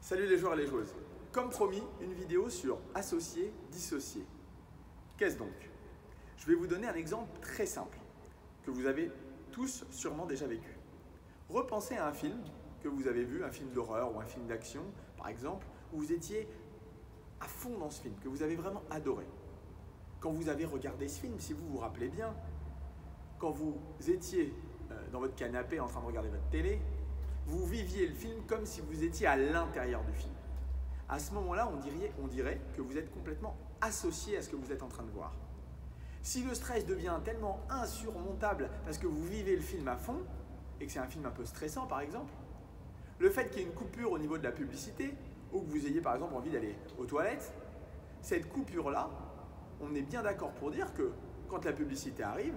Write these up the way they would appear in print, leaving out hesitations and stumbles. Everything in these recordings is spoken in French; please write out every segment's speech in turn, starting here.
Salut les joueurs et les joueuses. Comme promis, une vidéo sur associer, dissocier. Qu'est-ce donc? Je vais vous donner un exemple très simple que vous avez tous sûrement déjà vécu. Repensez à un film que vous avez vu, un film d'horreur ou un film d'action par exemple, où vous étiez à fond dans ce film, que vous avez vraiment adoré. Quand vous avez regardé ce film, si vous vous rappelez bien, quand vous étiez dans votre canapé en train de regarder votre télé, vous viviez le film comme si vous étiez à l'intérieur du film. À ce moment-là, on dirait que vous êtes complètement associé à ce que vous êtes en train de voir. Si le stress devient tellement insurmontable parce que vous vivez le film à fond, et que c'est un film un peu stressant par exemple, le fait qu'il y ait une coupure au niveau de la publicité, ou que vous ayez par exemple envie d'aller aux toilettes, cette coupure-là, on est bien d'accord pour dire que quand la publicité arrive,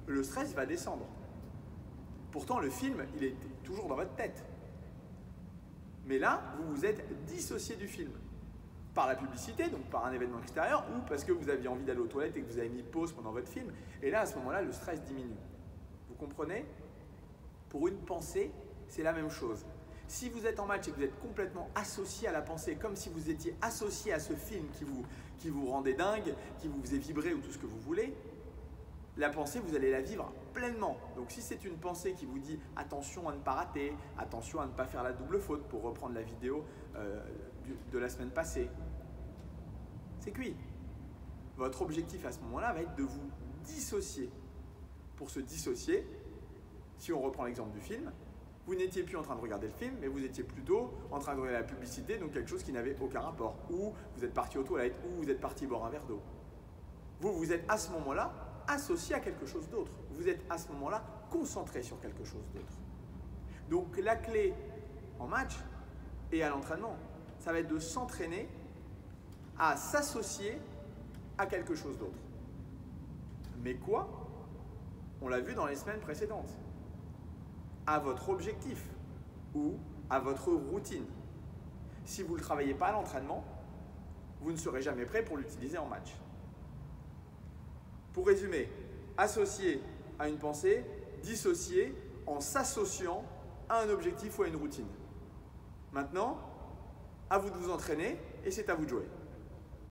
le stress va descendre. Pourtant, le film, il est toujours dans votre tête. Mais là, vous vous êtes dissocié du film. Par la publicité, donc par un événement extérieur, ou parce que vous aviez envie d'aller aux toilettes et que vous avez mis pause pendant votre film. Et là, à ce moment-là, le stress diminue. Vous comprenez? Pour une pensée, c'est la même chose. Si vous êtes en match et que vous êtes complètement associé à la pensée, comme si vous étiez associé à ce film qui vous rendait dingue, qui vous faisait vibrer ou tout ce que vous voulez, la pensée, vous allez la vivre pleinement. Donc si c'est une pensée qui vous dit attention à ne pas rater, attention à ne pas faire la double faute, pour reprendre la vidéo de la semaine passée, c'est cuit. Votre objectif à ce moment-là va être de vous dissocier. Pour se dissocier, si on reprend l'exemple du film, vous n'étiez plus en train de regarder le film, mais vous étiez plutôt en train de regarder la publicité, donc quelque chose qui n'avait aucun rapport. Ou vous êtes parti aux toilettes, ou vous êtes parti boire un verre d'eau. Vous êtes à ce moment-là associé à quelque chose d'autre. Vous êtes à ce moment-là concentré sur quelque chose d'autre. Donc la clé en match et à l'entraînement, ça va être de s'entraîner à s'associer à quelque chose d'autre. Mais quoi? On l'a vu dans les semaines précédentes. À votre objectif ou à votre routine. Si vous ne le travaillez pas à l'entraînement, vous ne serez jamais prêt pour l'utiliser en match. Pour résumer, associer à une pensée, dissocier en s'associant à un objectif ou à une routine. Maintenant, à vous de vous entraîner et c'est à vous de jouer.